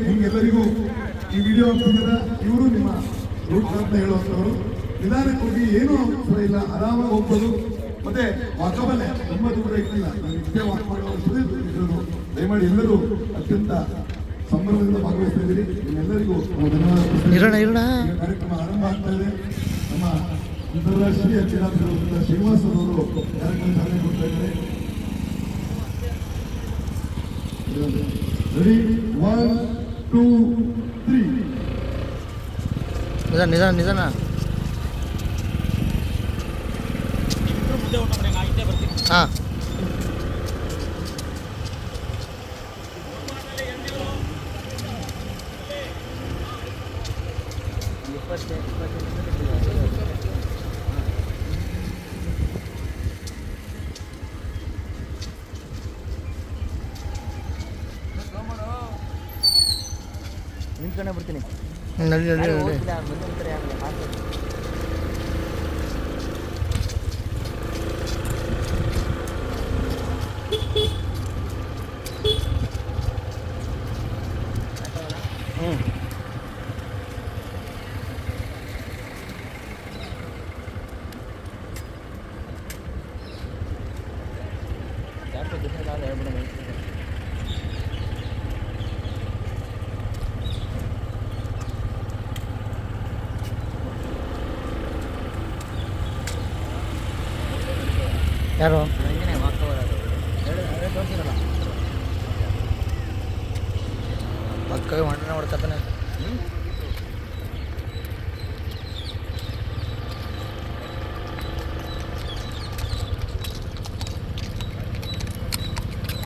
ನಿಮ್ಗೆಲ್ಲರಿಗೂ ಈ ವಿಡಿಯೋ ಹಾಕ್ತಿದ್ದೀರ, ಇವರು ನಿಮ್ಮ ರೂಟ್ ಮ್ಯಾಪ್ ಹೇಳುವಂಥವ್ರು. ನಿಧಾನಕ್ಕೆ ಹೋಗಿ ಏನೂ ಅವಸರ ಇಲ್ಲ, ಆರಾಮಾಗಿ ಹೋಗ್ಬೋದು. ಮತ್ತೆ ವಾಕಬಲ್ಲೇ ತುಂಬಾ ದೂರ ಇಟ್ಟಿಲ್ಲ, ನಿತ್ಯ ವಾಕ್ ಮಾಡುವಷ್ಟು ದಯಮಾಡಿ ಎಲ್ಲರೂ ಅತ್ಯಂತ ಸಂಭ್ರಮದಿಂದ ಭಾಗವಹಿಸ್ತಾ ಇದ್ದೀರಿ. ನಿಮ್ಮೆಲ್ಲರಿಗೂ ಧನ್ಯವಾದ. ಕಾರ್ಯಕ್ರಮ ಆರಂಭ ಆಗ್ತಾ ಇದೆ. ನಮ್ಮ ಅಂತಾರಾಷ್ಟ್ರೀಯ ಕ್ರೀಡಾಪಟು ಶ್ರೀನಿವಾಸ್ ಅವರು ಕಾರ್ಯಕ್ರಮ ಚಾಲನೆ ಕೊಡ್ತಾ ಇದ್ದಾರೆ. ರೆಡಿ, 1 2 3. ನಿಧಾನ ಹಾಂ. ನಿಂತ್ಕೊಂಡೆ ಬರ್ತೀನಿ. ಯಾರು ಪಕ್ಕ ಮಂಡನೆ ಹೊಡ್ಕತಾನೆ.